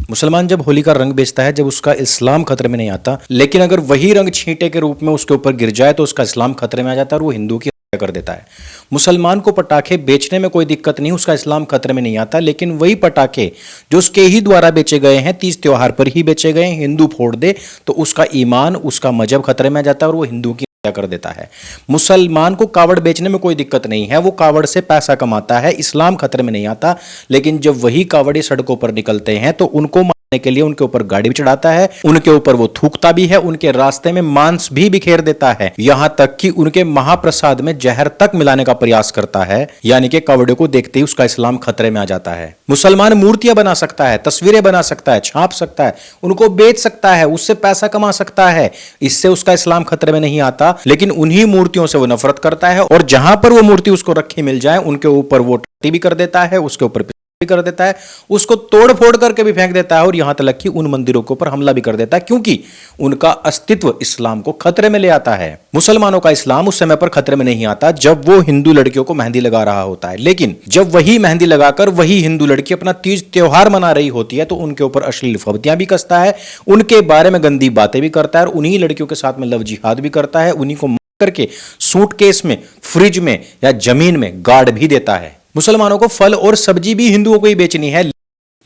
मुसलमान जब होली का रंग बेचता है, जब उसका इस्लाम खतरे में नहीं आता, लेकिन अगर वही रंग छींटे के रूप में उसके ऊपर गिर जाए तो उसका इस्लाम खतरे में आ जाता है और वो हिंदू की हत्या कर देता है। मुसलमान को पटाखे बेचने में कोई दिक्कत नहीं, उसका इस्लाम खतरे में नहीं आता, लेकिन वही पटाखे जो उसके ही द्वारा बेचे गए हैं, तीज त्योहार पर ही बेचे गए हैं, हिंदू फोड़ दे तो उसका ईमान, उसका मजहब खतरे में आ जाता है और वो हिंदू की हत्या कर देता है। मुसलमान को कावड़ बेचने में कोई दिक्कत नहीं है, वो कावड़ से पैसा कमाता है, इस्लाम खतरे में नहीं आता, लेकिन जब वही कावड़ी सड़कों पर निकलते हैं तो उनको मारने के लिए उनके ऊपर गाड़ी भी चढ़ाता है, उनके ऊपर वो थूकता भी है, उनके रास्ते में मांस भी बिखेर देता है, यहां तक कि उनके महाप्रसाद में जहर तक मिलाने का प्रयास करता है। यानी कि कावड़े को देखते ही उसका इस्लाम खतरे में आ जाता है। मुसलमान मूर्तियां बना सकता है, तस्वीरें बना सकता है, छाप सकता है, उनको बेच सकता है, उससे पैसा कमा सकता है, इससे उसका इस्लाम खतरे में नहीं आता, लेकिन उन्हीं मूर्तियों से वो नफरत करता है और जहां पर वो मूर्ति उसको रखी मिल जाए उनके ऊपर वो टट्टी भी कर देता है, उसके ऊपर भी कर देता है, उसको तोड़ फोड़ करके भी फेंक देता है और यहां तक कि उन मंदिरों के ऊपर हमला भी कर देता है, क्योंकि उनका अस्तित्व इस्लाम को खतरे में ले आता है। मुसलमानों का इस्लाम उस समय पर खतरे में नहीं आता जब वो हिंदू लड़कियों को मेहंदी लगा रहा होता है, लेकिन जब वही मेहंदी लगाकर वही हिंदू लड़की अपना तीज त्योहार मना रही होती है तो उनके ऊपर अश्लील फबतियां भी कसता है, उनके बारे में गंदी बातें भी करता है और उन्हीं लड़कियों के साथ में लव जिहाद भी करता है, उन्हीं को करके सूटकेस में, फ्रिज में या जमीन में गाड़ भी देता है। मुसलमानों को फल और सब्जी भी हिंदुओं को ही बेचनी है,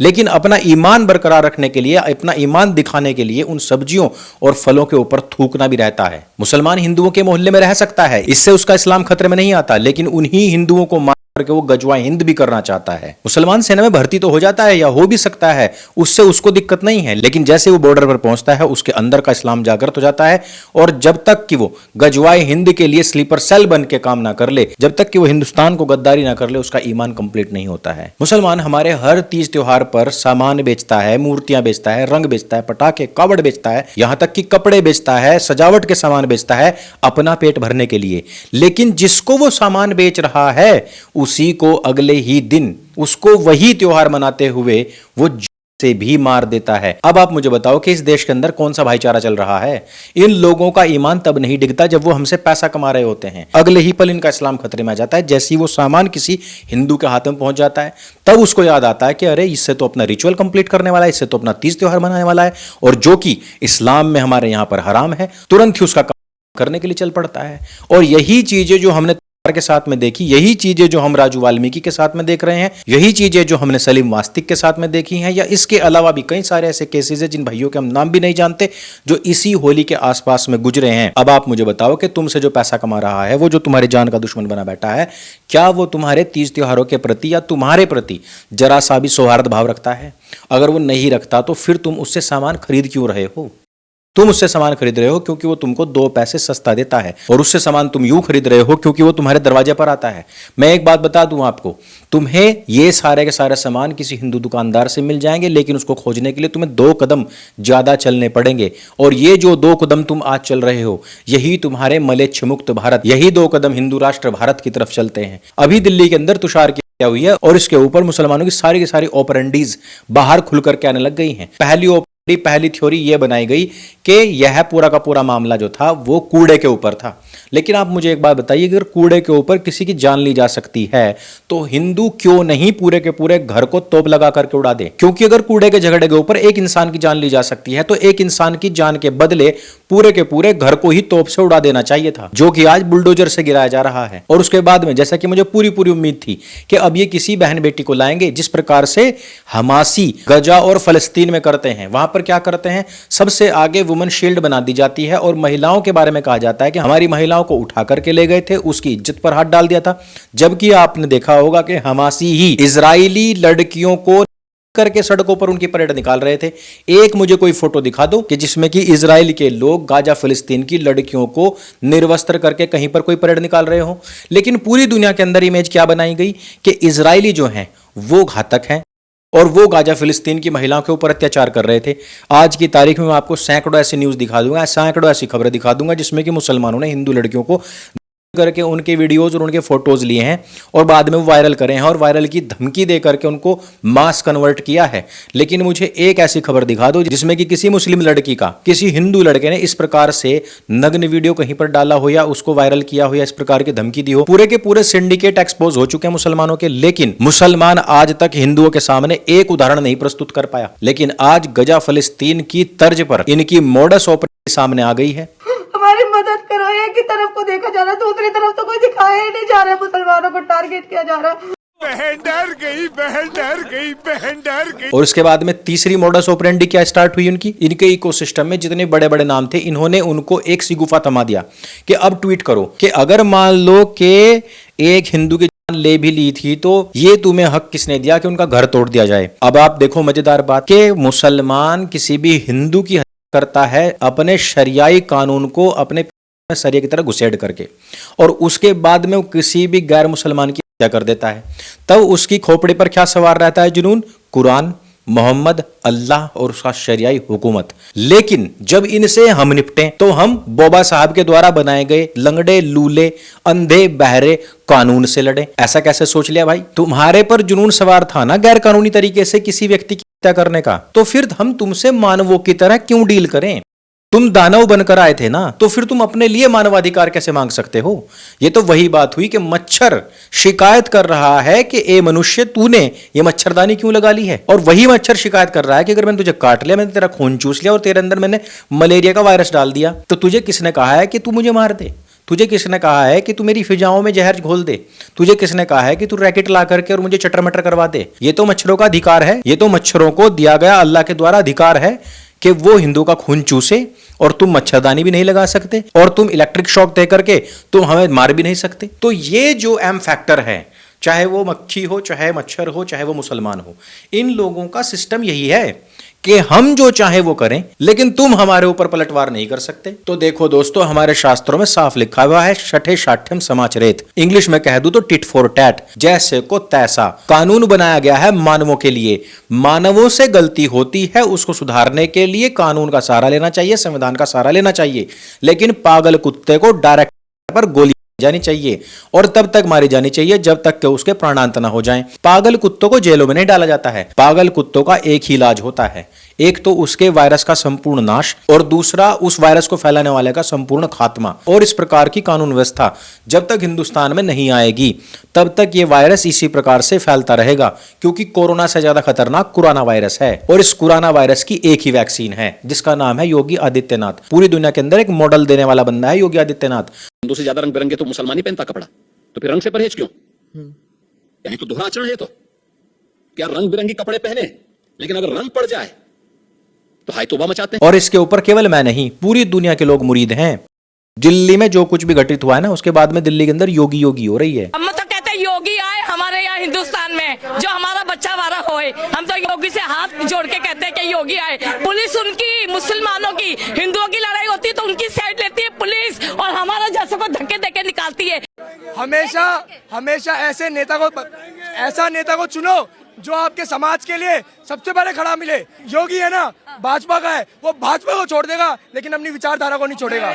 लेकिन अपना ईमान बरकरार रखने के लिए, अपना ईमान दिखाने के लिए उन सब्जियों और फलों के ऊपर थूकना भी रहता है। मुसलमान हिंदुओं के मोहल्ले में रह सकता है, इससे उसका इस्लाम खतरे में नहीं आता, लेकिन उन्हीं हिंदुओं को मार करके वो गजवा हिंद भी करना चाहता है। मुसलमान सेना में भर्ती तो हो जाता है या हो भी सकता है, उससे उसको दिक्कत नहीं है, लेकिन जैसे वो बॉर्डर पर पहुंचता है उसके अंदर का इस्लाम जागृत हो जाता है और जब तक कि वो गजवाए हिंद के लिए स्लीपर सेल बन के काम ना कर ले, जब तक कि वो हिंदुस्तान को गद्दारी ना कर ले, उसका ईमान कंप्लीट नहीं होता है। मुसलमान हमारे हर तीज त्योहार पर सामान बेचता है, मूर्तियां बेचता है, रंग बेचता है, पटाखे, कावड़ बेचता है, यहां तक कि कपड़े बेचता है, सजावट के सामान बेचता है अपना पेट भरने के लिए, लेकिन जिसको वो सामान बेच रहा है उसी को अगले ही दिन उसको वही त्योहार मनाते हुए वो से भी मार देता है। अब आप मुझे बताओ कि इस देश के अंदर कौन सा भाईचारा चल रहा है? इन लोगों का ईमान तब नहीं डिगता जब वो हमसे पैसा कमा रहे होते हैं, अगले ही पल इनका इस्लाम खतरे में आ जाता है। जैसे ही वो सामान किसी हिंदू के हाथ में पहुंच जाता है तब उसको याद आता है कि अरे इससे तो अपना रिचुअल कंप्लीट करने वाला है, इससे तो अपना तीज त्योहार मनाने वाला है, और जो कि इस्लाम में हमारे यहां पर हराम है, तुरंत ही उसका काम करने के लिए चल पड़ता है। और यही चीजें जो हमने के साथ में देखी, यही चीजें जो हम राजू वाल्मीकि के साथ में देख रहे हैं, यही चीजें जो हमने सलीम वास्तिक के साथ में देखी हैं, या इसके अलावा भी कई सारे ऐसे केसेस हैं जिन भाइयों के हम नाम भी नहीं जानते, जो इसी होली के आसपास में गुजरे हैं। अब आप मुझे बताओ कि तुमसे जो पैसा कमा रहा है, वो जो तुम्हारी जान का दुश्मन बना बैठा है, क्या वो तुम्हारे तीज त्योहारों के प्रति या तुम्हारे प्रति जरा सा भी सौहार्द भाव रखता है? अगर वो नहीं रखता तो फिर तुम उससे सामान खरीद क्यों रहे हो? तुम उससे सामान खरीद रहे हो क्योंकि वो तुमको 2 पैसे सस्ता देता है, और उससे सामान तुम यूं खरीद रहे हो क्योंकि वो तुम्हारे दरवाजे पर आता है। मैं एक बात बता दूं आपको, तुम्हें ये सारे के सारे सामान किसी हिंदू दुकानदार से मिल जाएंगे, लेकिन उसको खोजने के लिए तुम्हें 2 कदम ज्यादा चलने पड़ेंगे, और ये जो 2 कदम तुम आज चल रहे हो, यही तुम्हारे मलेच्छ मुक्त भारत, यही 2 कदम हिंदू राष्ट्र भारत की तरफ चलते हैं। अभी दिल्ली के अंदर तुषार की हत्या हुई है और इसके ऊपर मुसलमानों की सारी ऑपरेंडीज बाहर खुल करके आने लग गई हैं। पहली थ्योरी यह बनाई गई कि यह पूरा का पूरा मामला जो था वो कूड़े के ऊपर था। लेकिन आप मुझे एक बात बताइए, अगर कूड़े के ऊपर किसी की जान ली जा सकती है तो हिंदू क्यों नहीं पूरे के पूरे घर को तोप लगा करके उड़ा दे? क्योंकि अगर कूड़े के झगड़े के ऊपर एक इंसान की जान ली जा सकती है तो एक इंसान की जान के बदले पूरे के पूरे घर को ही तोप से उड़ा देना चाहिए था, जो कि आज बुलडोजर से गिराया जा रहा है। और उसके बाद में जैसा कि मुझे पूरी उम्मीद थी कि अब ये किसी बहन बेटी को लाएंगे, जिस प्रकार से हमासी गजा और फलस्तीन में करते हैं, वहां पर क्या करते हैं, सबसे आगे वुमेन शील्ड बना दी जाती है और महिलाओं के बारे में कहा जाता है कि हमारी महिलाओं को उठा करके ले गए थे, उसकी इज्जत पर हाथ डाल दिया था। जबकि आपने देखा होगा कि हमासी ही इजरायली लड़कियों को करके सड़कों पर उनकी परेड निकाल रहे थे। एक मुझे कोई फोटो दिखा दो कि जिसमें कि इजराइल के लोग गाजा फिलिस्तीन की लड़कियों को निर्वस्त्र करके कहीं पर कोई परेड निकाल रहे हो। लेकिन पूरी दुनिया के अंदर इमेज क्या बनाई गई कि इजरायली जो हैं वो घातक हैं और वो गाजा फिलिस्तीन की महिलाओं के ऊपर अत्याचार कर रहे थे। आज की तारीख में मैं आपको सैकड़ों ऐसी न्यूज़ दिखा दूंगा, सैकड़ों ऐसी खबरें दिखा दूंगा जिसमें कि मुसलमानों ने हिंदू लड़कियों को करके उनके वीडियोज और उनके फोटोज लिए हैं और बाद में वो वायरल करे हैं और वायरल की धमकी दे करके उनको मास कन्वर्ट किया है। लेकिन मुझे एक ऐसी खबर दिखा दो जिसमें कि किसी मुस्लिम लड़की का किसी हिंदू लड़के ने इस प्रकार से नग्न वीडियो कहीं पर डाला हो या उसको वायरल किया हो या इस प्रकार की धमकी दी हो। पूरे के पूरे सिंडिकेट एक्सपोज हो चुके हैं मुसलमानों के, लेकिन मुसलमान आज तक हिंदुओं के सामने एक उदाहरण नहीं प्रस्तुत कर पाया। लेकिन आज गजा फलस्तीन की तर्ज पर इनकी मोडस ऑपरेंडी सामने आ गई है। हमारी मदद करो, एक ही तरफ को देखा जा रहा है, दूसरी तरफ तो कोई दिखाया ही नहीं जा रहा है। मुसलमानों को टारगेट किया जा रहा है। बहन डर गई, बहन डर गई, बहन डर गई। और उसके बाद में तीसरी मोडस ऑपरेंडी क्या स्टार्ट हुई उनकी, इनके इकोसिस्टम में जितने बड़े बड़े नाम थे इन्होंने उनको एक सी गुफा थमा दिया कि अब ट्वीट करो कि अगर मान लो कि एक हिंदू की जान ले भी ली थी तो ये तुम्हें हक किसने दिया कि उनका घर तोड़ दिया जाए। अब आप देखो मजेदार बात कि मुसलमान किसी भी हिंदू की करता है अपने शरियाई कानून को अपने सरिया की तरह घुसेड़ करके, और उसके बाद में वो किसी भी गैर मुसलमान की हत्या कर देता है। तब उसकी खोपड़ी पर क्या सवार रहता है? जुनून, कुरान, मोहम्मद, अल्लाह और उसका शरियाई हुकूमत। लेकिन जब इनसे हम निपटें तो हम बोबा साहब के द्वारा बनाए गए लंगड़े, लूले, अंधे, बहरे कानून से लड़े। ऐसा कैसे सोच लिया भाई? तुम्हारे पर जुनून सवार था ना गैर कानूनी तरीके से किसी व्यक्ति की हत्या करने का, तो फिर हम तुमसे मानवों की तरह क्यों डील करें? तुम दानव बनकर आए थे ना, तो फिर तुम अपने लिए मानवाधिकार कैसे मांग सकते हो? ये तो वही बात हुई कि मच्छर शिकायत कर रहा है कि ए मनुष्य तूने ये मच्छरदानी क्यों लगा ली है, और वही मच्छर शिकायत कर रहा है कि अगर मैंने तुझे काट लिया, मैंने तेरा खून चूस लिया और तेरे अंदर मैंने मलेरिया का वायरस डाल दिया, तो तुझे किसने कहा है कि तू मुझे मार दे? तुझे किसने कहा है कि तू मेरी फिजाओं में जहर घोल दे? तुझे किसने कहा है कि तू रैकेट ला करके और मुझे चटर मटर करवा दे? ये तो मच्छरों का अधिकार है, ये तो मच्छरों को दिया गया अल्लाह के द्वारा अधिकार है कि वो हिंदू का खून चूसे, और तुम मच्छरदानी भी नहीं लगा सकते और तुम इलेक्ट्रिक शॉक दे करके तुम हमें मार भी नहीं सकते। तो ये जो एम फैक्टर है, चाहे वो मक्खी हो, चाहे मच्छर हो, चाहे वो मुसलमान हो, इन लोगों का सिस्टम यही है कि हम जो चाहे वो करें, लेकिन तुम हमारे ऊपर पलटवार नहीं कर सकते। तो देखो दोस्तों, हमारे शास्त्रों में साफ लिखा हुआ है छठे शाठ्यम समाचरेत, इंग्लिश में कह दूं तो टिट फॉर टैट, जैसे को तैसा। कानून बनाया गया है मानवों के लिए। मानवों से गलती होती है, उसको सुधारने के लिए कानून का सहारा लेना चाहिए, संविधान का सहारा लेना चाहिए। लेकिन पागल कुत्ते को डायरेक्ट पर गोली जानी चाहिए और तब तक मारी जानी चाहिए जब तक कि उसके प्राणांत ना हो जाएं। पागल कुत्तों को जेलों में नहीं डाला जाता है। पागल कुत्तों का एक ही इलाज होता है, एक तो उसके वायरस का संपूर्ण नाश और दूसरा उस वायरस को फैलाने वाले का संपूर्ण खात्मा। और इस प्रकार की कानून व्यवस्था जब तक हिंदुस्तान में नहीं आएगी तब तक ये वायरस इसी प्रकार से फैलता रहेगा, क्योंकि कोरोना से ज्यादा खतरनाक कोरोना वायरस है और इस कोरोना वायरस की एक ही वैक्सीन है जिसका नाम है योगी आदित्यनाथ। पूरी दुनिया के अंदर एक मॉडल देने वाला बंदा है योगी आदित्यनाथ। हिंदू से ज्यादा रंग बिरंगे तो मुसलमान ही पहनता कपड़ा, तो फिर रंग से परहेज क्यों? यही तो दोहरा आचरण है। तो क्या रंग बिरंगे कपड़े पहने, लेकिन अगर रंग पड़ जाए तो हाय तौबा मचाते हैं। और इसके ऊपर केवल मैं नहीं, पूरी दुनिया के लोग मुरीद हैं। दिल्ली में जो कुछ भी घटित हुआ है ना, उसके बाद में दिल्ली के अंदर योगी योगी हो रही है। हम तो कहते हैं योगी आए हमारे यहाँ हिंदुस्तान में, जो हमारा बच्चा वारा होए। हम तो योगी से हाथ जोड़ के कहते हैं कि योगी आए। पुलिस उनकी, मुसलमानों की, हिंदुओं की लड़ाई होती है तो उनकी साइड लेती है पुलिस, और हमारा जैसे को धक्के देके निकालती है। हमेशा हमेशा ऐसा नेता को चुनो जो आपके समाज के लिए सबसे पहले खड़ा मिले। योगी है ना, भाजपा का है, वो भाजपा को छोड़ देगा लेकिन अपनी विचारधारा को नहीं छोड़ेगा।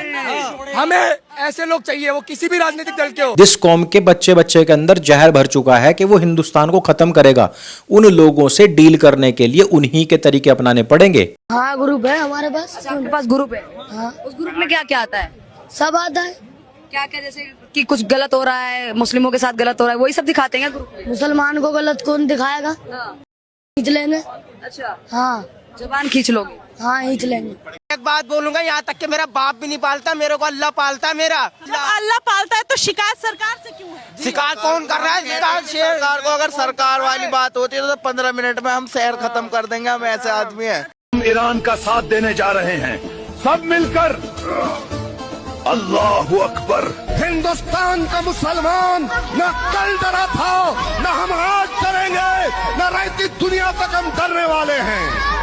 हमें ऐसे लोग चाहिए, वो किसी भी राजनीतिक दल के हो। जिस कौम के बच्चे बच्चे के अंदर जहर भर चुका है कि वो हिंदुस्तान को खत्म करेगा, उन लोगों से डील करने के लिए उन्हीं के तरीके अपनाने पड़ेंगे। हाँ, ग्रुप है हमारे पास। उनके पास ग्रुप है। हाँ, उस ग्रुप में क्या क्या आता है? सब आता है। क्या क्या, जैसे कि कुछ गलत हो रहा है, मुस्लिमों के साथ गलत हो रहा है, वही सब दिखाते हैं ग्रुप में? मुसलमान को गलत कौन दिखाएगा? खींच लेंगे। अच्छा, हाँ, जबान खींच लोगे? हाँ, खींच लेंगे। एक बात बोलूंगा, यहाँ तक कि मेरा बाप भी नहीं पालता, मेरे को अल्लाह पालता। मेरा अल्लाह पालता है तो शिकायत सरकार से क्यों है? शिकायत कौन कर रहा है? सरकार को अगर सरकार वाली बात होती है तो 15 मिनट में हम शहर खत्म कर देंगे। हम ऐसे आदमी हैं। हम ईरान का साथ देने जा रहे हैं, सब मिलकर। अल्लाह अकबर। हिंदुस्तान का मुसलमान न कल डरा था, न हम आज डरेंगे, न रहती दुनिया तक हम डरने वाले हैं।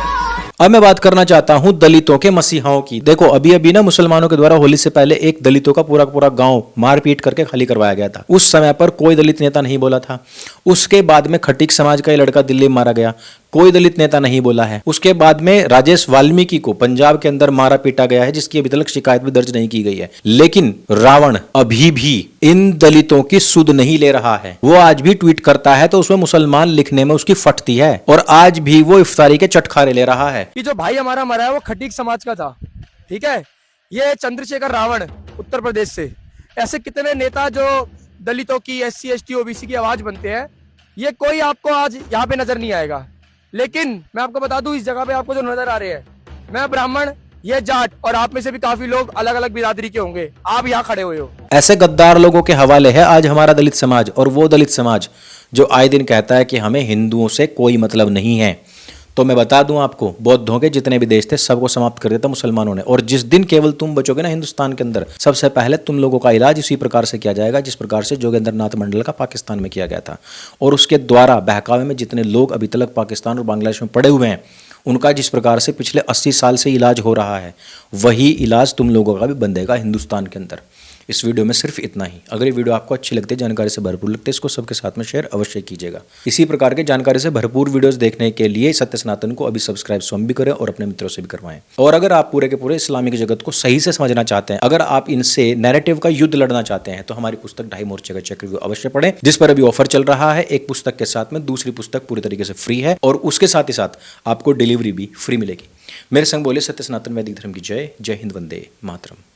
अब मैं बात करना चाहता हूं दलितों के मसीहाओं की। देखो, अभी अभी ना मुसलमानों के द्वारा होली से पहले एक दलितों का पूरा पूरा गांव मारपीट करके खाली करवाया गया था। उस समय पर कोई दलित नेता नहीं बोला था। उसके बाद में खटीक समाज का ये लड़का दिल्ली में मारा गया, कोई दलित नेता नहीं बोला है। उसके बाद में राजेश वाल्मीकि को पंजाब के अंदर मारा पीटा गया है, जिसकी अभी तक शिकायत भी दर्ज नहीं की गई है। लेकिन रावण अभी भी इन दलितों की सुध नहीं ले रहा है। वो आज भी ट्वीट करता है तो उसमें मुसलमान लिखने में उसकी फटती है, और आज भी वो इफ्तारी के चटखारे ले रहा है। कि जो भाई हमारा मरा है वो खटीक समाज का था, ठीक है। ये चंद्रशेखर रावण उत्तर प्रदेश से, ऐसे कितने नेता जो दलितों की, SC ST OBC की आवाज बनते हैं, ये कोई आपको आज यहाँ पे नजर नहीं आएगा। लेकिन मैं आपको बता दूं, इस जगह पे आपको जो नजर आ रहे हैं, मैं ब्राह्मण, ये जाट, और आप में से भी काफी लोग अलग अलग बिरादरी के होंगे, आप यहाँ खड़े हुए हो। ऐसे गद्दार लोगों के हवाले है आज हमारा दलित समाज, और वो दलित समाज जो आए दिन कहता है कि हमें हिंदुओं से कोई मतलब नहीं है। तो मैं बता दूं आपको, बौद्धों के जितने भी देश थे सबको समाप्त कर दिया था मुसलमानों ने, और जिस दिन केवल तुम बचोगे ना हिंदुस्तान के अंदर, सबसे पहले तुम लोगों का इलाज इसी प्रकार से किया जाएगा जिस प्रकार से जोगेंद्र नाथ मंडल का पाकिस्तान में किया गया था। और उसके द्वारा बहकावे में जितने लोग अभी तक पाकिस्तान और बांग्लादेश में पड़े हुए हैं, उनका जिस प्रकार से पिछले 80 साल से इलाज हो रहा है, वही इलाज तुम लोगों का भी बंधेगा हिंदुस्तान के अंदर। इस वीडियो में सिर्फ इतना ही। अगर ये वीडियो आपको अच्छी लगती है, जानकारी से भरपूर लगती है, इसको सबके साथ में शेयर अवश्य कीजिएगा। इसी प्रकार के जानकारी से भरपूर वीडियोस देखने के लिए सत्य सनातन को अभी सब्सक्राइब स्वयं भी करें और अपने मित्रों से भी करवाएं। और अगर आप पूरे के पूरे इस्लामिक जगत को सही से समझना चाहते हैं, अगर आप इनसे नैरेटिव का युद्ध लड़ना चाहते हैं, तो हमारी पुस्तक ढाई मोर्चे का चेक रिव्यू अवश्य पढ़ें, जिस पर अभी ऑफर चल रहा है। एक पुस्तक के साथ में दूसरी पुस्तक पूरी तरीके से फ्री है, और उसके साथ ही साथ आपको डिलीवरी भी फ्री मिलेगी। मेरे संग बोले सत्य सनातन वैदिक धर्म की जय। जय हिंद, वंदे मातरम।